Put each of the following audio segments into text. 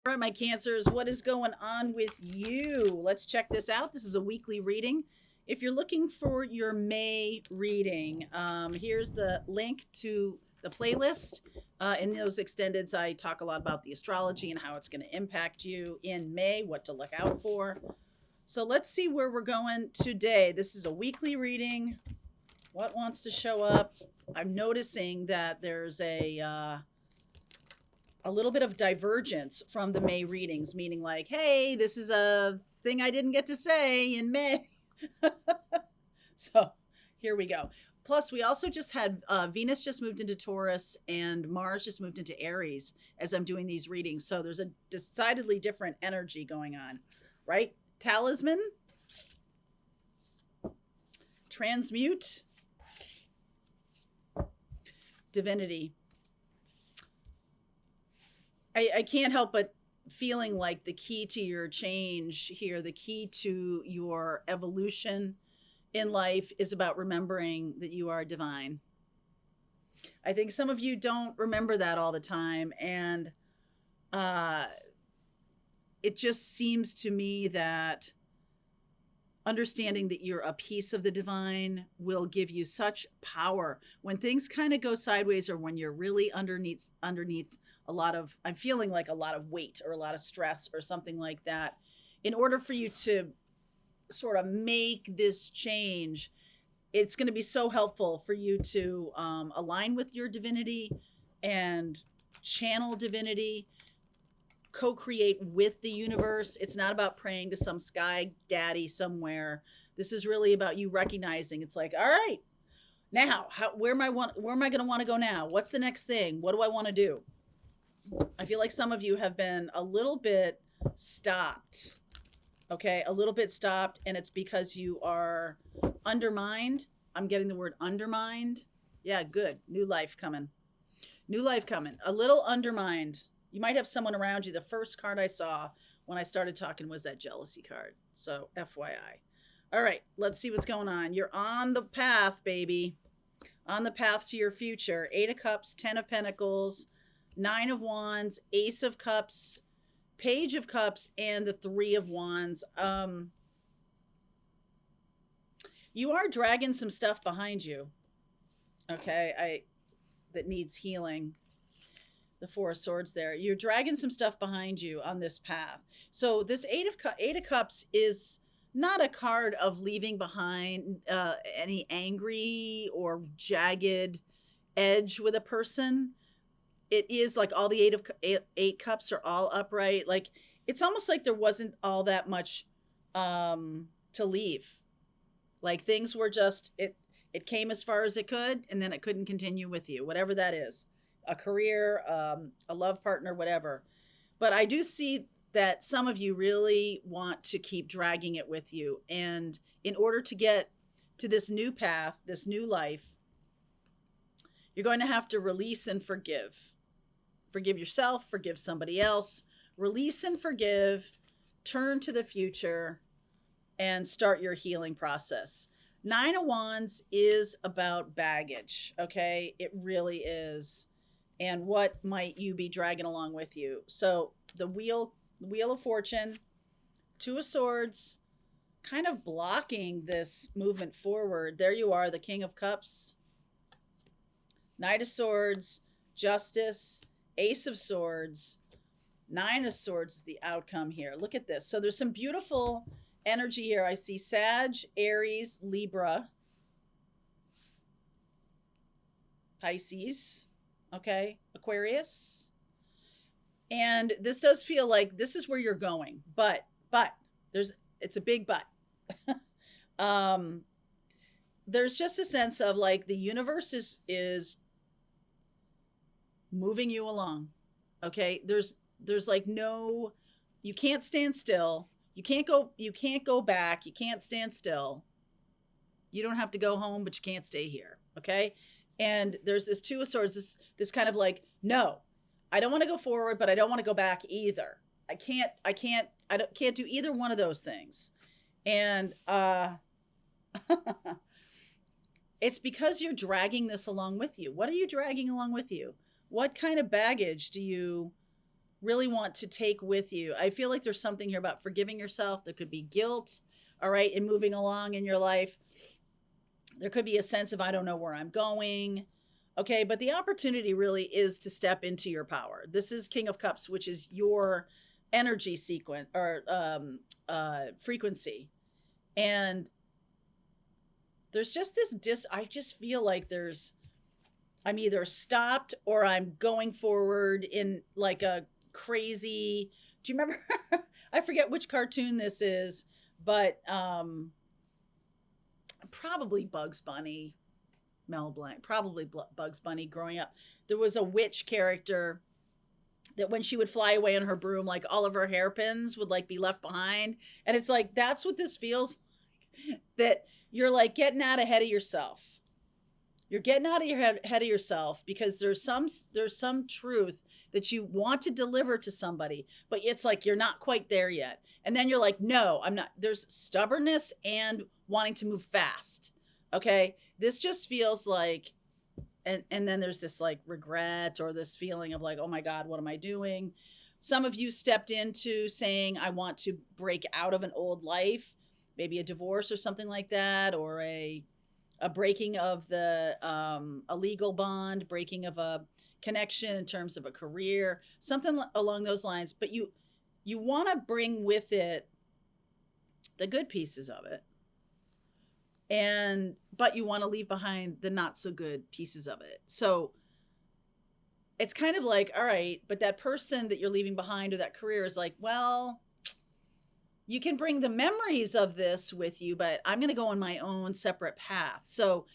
All right, my Cancers, what is going on with you? Let's check this out. This is a weekly reading. If you're looking for your May reading, here's the link to the playlist. In those extendeds, I talk a lot about the astrology and how it's going to impact you in May, what to look out for. So let's see where we're going today. This is a weekly reading. What wants to show up? I'm noticing that there's a little bit of divergence from the May readings, meaning like, hey, this is a thing I didn't get to say in May. So here we go. Plus, we also just had Venus just moved into Taurus and Mars just moved into Aries as I'm doing these readings. So there's a decidedly different energy going on, right? Talisman, transmute, divinity. I can't help but feeling like the key to your change here, the key to your evolution in life is about remembering that you are divine. I think some of you don't remember that all the time. And uh, it just seems to me that understanding that you're a piece of the divine will give you such power when things kind of go sideways or when you're really underneath a lot of, I'm feeling like a lot of weight or a lot of stress or something like that. In order for you to sort of make this change, it's going to be so helpful for you to align with your divinity and channel divinity, co-create with the universe. It's not about praying to some sky daddy somewhere. This is really about you recognizing it's like, all right, now where am I going to want to go now? What's the next thing? What do I want to do? I feel like some of you have been a little bit stopped. Okay, a little bit stopped, and it's because you are undermined. I'm getting the word undermined. Yeah, good. New life coming. New life coming. A little undermined. You might have someone around you. The first card I saw when I started talking was that jealousy card. So, FYI. All right, let's see what's going on. You're on the path, baby. On the path to your future. 8 of Cups, 10 of Pentacles, 9 of Wands, Ace of Cups, Page of Cups, and the 3 of Wands. You are dragging some stuff behind you. Okay, that needs healing. The 4 of Swords there. You're dragging some stuff behind you on this path. So this Eight of Cups is not a card of leaving behind any angry or jagged edge with a person. It is like all the eight cups are all upright. Like it's almost like there wasn't all that much to leave. Like things were just it came as far as it could, and then it couldn't continue with you, whatever that is, a career, a love partner, whatever. But I do see that some of you really want to keep dragging it with you, and in order to get to this new path, this new life, you're going to have to release and forgive. Forgive yourself, forgive somebody else, release and forgive, turn to the future, and start your healing process. 9 of Wands is about baggage, okay? It really is. And what might you be dragging along with you? So the Wheel of Fortune, 2 of Swords, kind of blocking this movement forward. There you are, the King of Cups, Knight of Swords, Justice, Ace of Swords, 9 of Swords is the outcome here. Look at this. So there's some beautiful energy here. I see Sag, Aries, Libra, Pisces, okay, Aquarius. And this does feel like this is where you're going, but it's a big but. There's just a sense of like the universe is moving you along. Okay, there's like no, you can't stand still. You can't go back. You can't stand still. You don't have to go home, but you can't stay here. Okay, and there's this 2 of Swords, this kind of like, no, I don't want to go forward, but I don't want to go back either. I can't do either one of those things. And it's because you're dragging this along with you. What are you dragging along with you? What kind of baggage do you really want to take with you. I feel like there's something here about forgiving yourself. There could be guilt, all right, in moving along in your life. There could be a sense of, I don't know where I'm going. Okay, but the opportunity really is to step into your power. This is King of Cups, which is your energy sequence or frequency. And there's just I just feel like I'm either stopped or I'm going forward in like a crazy. Do you remember? I forget which cartoon this is, but probably Bugs Bunny, Mel Blanc, probably Bugs Bunny growing up. There was a witch character that when she would fly away on her broom, like all of her hairpins would like be left behind. And it's like, that's what this feels like, that you're like getting out ahead of yourself. You're getting out of your head of yourself because there's some truth that you want to deliver to somebody, but it's like you're not quite there yet. And then you're like, no, I'm not. There's stubbornness and wanting to move fast. Okay. This just feels like, and then there's this like regret or this feeling of like, oh my God, what am I doing? Some of you stepped into saying, I want to break out of an old life, maybe a divorce or something like that, or a breaking of the a legal bond, breaking of a connection in terms of a career, something along those lines. But you want to bring with it the good pieces of it, but you want to leave behind the not so good pieces of it. So it's kind of like, all right, but that person that you're leaving behind or that career is like, well, you can bring the memories of this with you, but I'm going to go on my own separate path. So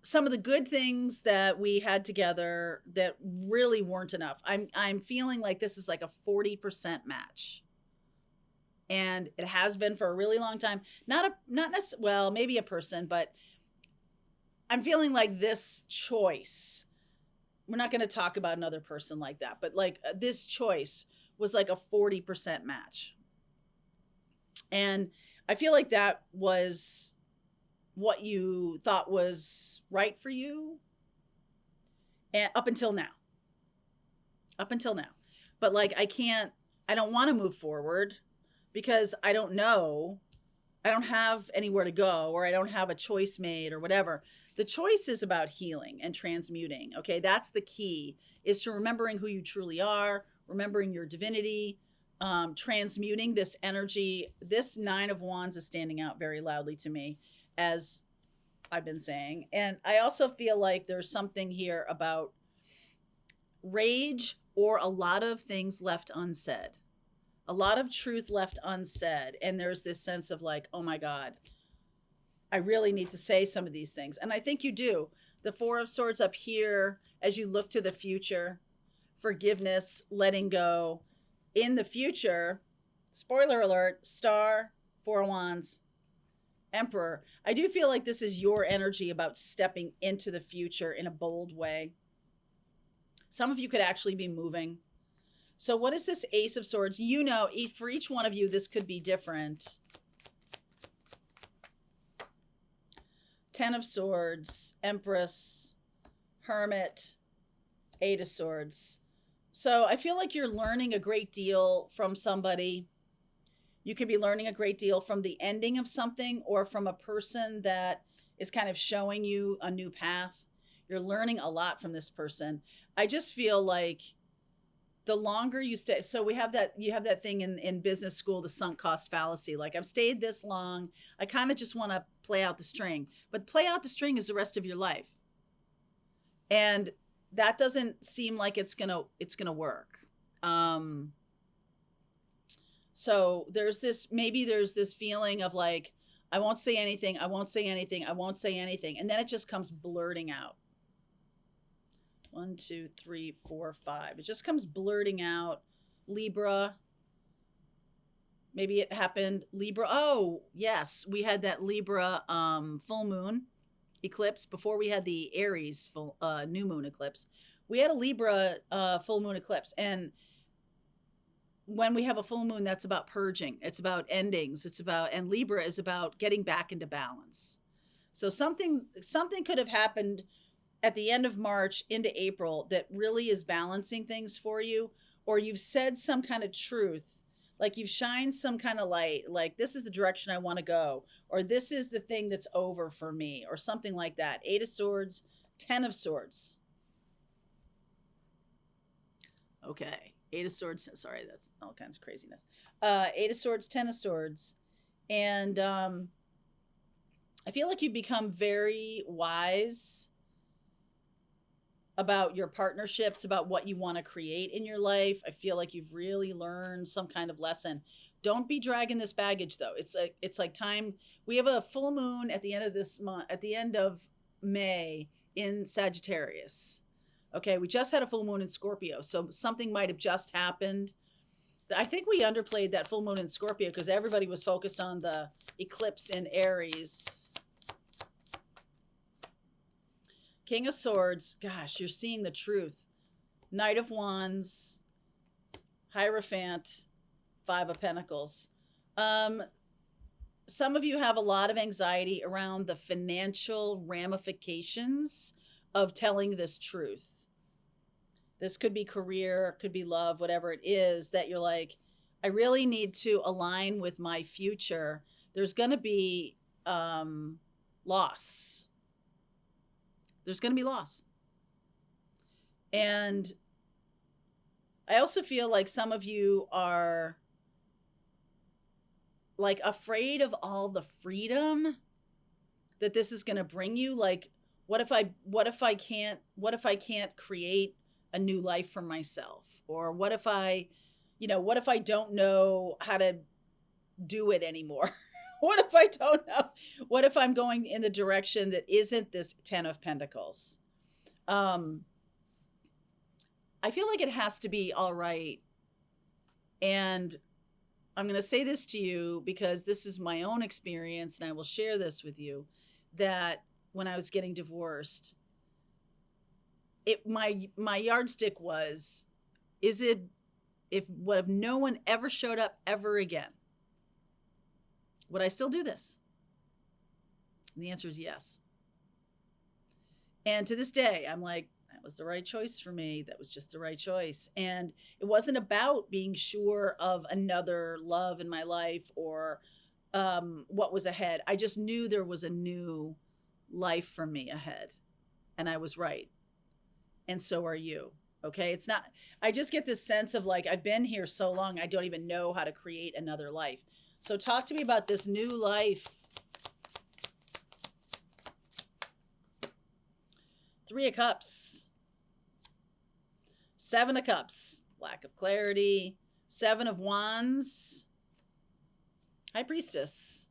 some of the good things that we had together that really weren't enough. I'm feeling like this is like a 40% match. And it has been for a really long time. Not necessarily, well, maybe a person, but I'm feeling like this choice. We're not going to talk about another person like that, but like this choice was like a 40% match. And I feel like that was what you thought was right for you. And up until now. But like, I don't want to move forward because I don't know. I don't have anywhere to go, or I don't have a choice made or whatever. The choice is about healing and transmuting. Okay. That's the key, is to remembering who you truly are, remembering your divinity, transmuting this energy. This 9 of Wands is standing out very loudly to me, as I've been saying. And I also feel like there's something here about rage or a lot of things left unsaid, a lot of truth left unsaid. And there's this sense of like, oh my God, I really need to say some of these things. And I think you do. The 4 of Swords up here, as you look to the future, forgiveness, letting go. In the future, spoiler alert, Star, 4 of Wands, Emperor. I do feel like this is your energy about stepping into the future in a bold way. Some of you could actually be moving. So what is this Ace of Swords? You know, for each one of you, this could be different. 10 of Swords, Empress, Hermit, 8 of Swords. So I feel like you're learning a great deal from somebody. You could be learning a great deal from the ending of something, or from a person that is kind of showing you a new path. You're learning a lot from this person. I just feel like the longer you stay, so you have that thing in business school, the sunk cost fallacy. Like, I've stayed this long, I kind of just want to play out the string, but play out the string is the rest of your life. And that doesn't seem like it's gonna work. So there's this feeling of like, I won't say anything. And then it just comes blurting out. 1, 2, 3, 4, 5. It just comes blurting out. Libra. Maybe it happened. Libra. Oh, yes. We had that Libra full moon eclipse before we had the Aries full new moon eclipse. We had a Libra full moon eclipse. And when we have a full moon, that's about purging. It's about endings. And Libra is about getting back into balance. So something could have happened at the end of March into April that really is balancing things for you, or you've said some kind of truth, like you've shined some kind of light, like this is the direction I want to go, or this is the thing that's over for me, or something like that. 8 of Swords, 10 of Swords. Okay. 8 of Swords. Sorry, that's all kinds of craziness. 8 of Swords, 10 of Swords. And I feel like you become very wise about your partnerships, about what you want to create in your life. I feel like you've really learned some kind of lesson. Don't be dragging this baggage though. It's like time. We have a full moon at the end of this month, at the end of May in Sagittarius. Okay, we just had a full moon in Scorpio, so something might have just happened. I think we underplayed that full moon in Scorpio because everybody was focused on the eclipse in Aries. King of Swords, gosh, you're seeing the truth. Knight of Wands, Hierophant, 5 of Pentacles. Some of you have a lot of anxiety around the financial ramifications of telling this truth. This could be career, could be love, whatever it is that you're like, I really need to align with my future. There's going to be loss. There's going to be loss. And I also feel like some of you are like afraid of all the freedom that this is going to bring you. Like, what if I can't create a new life for myself? Or what if I don't know how to do it anymore? What if I don't know? What if I'm going in the direction that isn't this 10 of Pentacles? I feel like it has to be all right. And I'm going to say this to you because this is my own experience, and I will share this with you, that when I was getting divorced, my yardstick was, what if no one ever showed up ever again? Would I still do this? And the answer is yes. And to this day, I'm like, that was the right choice for me. That was just the right choice. And it wasn't about being sure of another love in my life or what was ahead. I just knew there was a new life for me ahead. And I was right. And so are you. Okay. It's not, I just get this sense of like, I've been here so long, I don't even know how to create another life. So talk to me about this new life. 3 of Cups. 7 of Cups. Lack of clarity. 7 of Wands. High Priestess.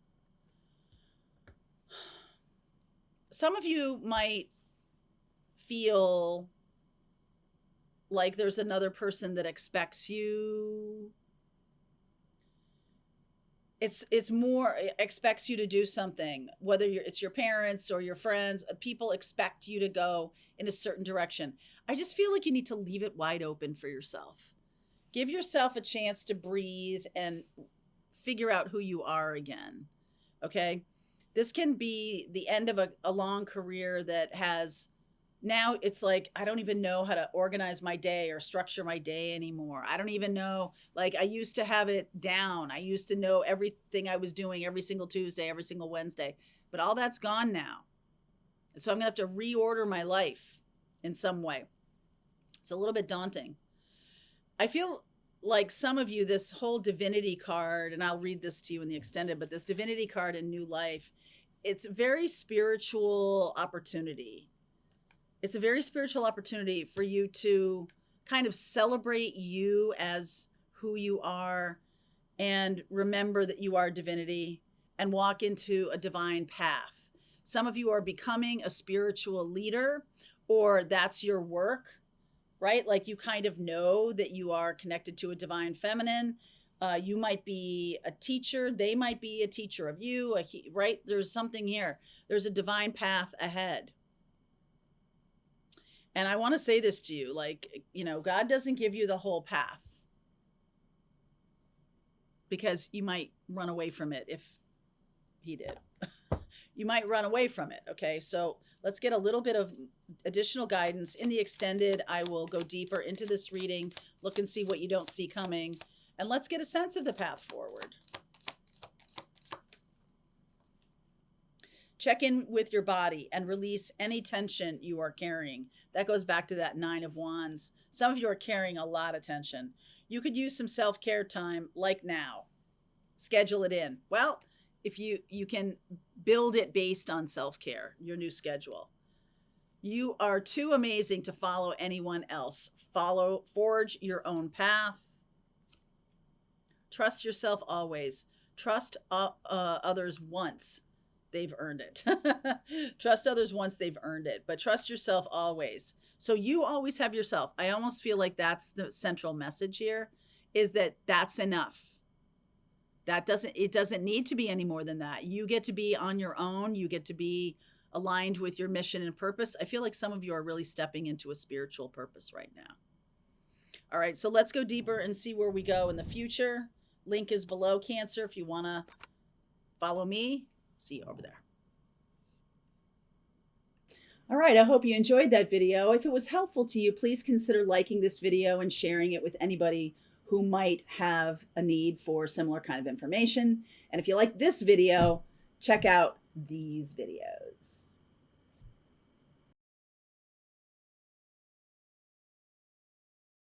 Some of you might feel like there's another person that expects you. It's more expects you to do something, whether it's your parents or your friends. People expect you to go in a certain direction. I just feel like you need to leave it wide open for yourself. Give yourself a chance to breathe and figure out who you are again. Okay? This can be the end of a long career that has, now it's like, I don't even know how to organize my day or structure my day anymore. I don't even know, like I used to have it down. I used to know everything I was doing every single Tuesday, every single Wednesday, but all that's gone now. And so I'm gonna have to reorder my life in some way. It's a little bit daunting. I feel like some of you, this whole divinity card, and I'll read this to you in the extended, but this divinity card in New Life, it's very spiritual opportunity. It's a very spiritual opportunity for you to kind of celebrate you as who you are and remember that you are divinity and walk into a divine path. Some of you are becoming a spiritual leader, or that's your work, right? Like you kind of know that you are connected to a divine feminine. You might be a teacher. They might be a teacher of you, right? There's something here. There's a divine path ahead. And I want to say this to you, like, God doesn't give you the whole path because you might run away from it if he did. you might run away from it. Okay, so let's get a little bit of additional guidance. In the extended, I will go deeper into this reading, look and see what you don't see coming, and let's get a sense of the path forward. Check in with your body and release any tension you are carrying. That goes back to that 9 of Wands. Some of you are carrying a lot of tension. You could use some self-care time like now. Schedule it in. Well, if you can build it based on self-care, your new schedule. You are too amazing to follow anyone else. Forge your own path. Trust yourself always. Trust others once they've earned it. Trust others once they've earned it, but trust yourself always. So you always have yourself. I almost feel like that's the central message here, is that that's enough. It doesn't need to be any more than that. You get to be on your own. You get to be aligned with your mission and purpose. I feel like some of you are really stepping into a spiritual purpose right now. All right, so let's go deeper and see where we go in the future. Link is below, Cancer, if you want to follow me. See you over there. All right, I hope you enjoyed that video. If it was helpful to you, please consider liking this video and sharing it with anybody who might have a need for similar kind of information. And if you like this video, check out these videos.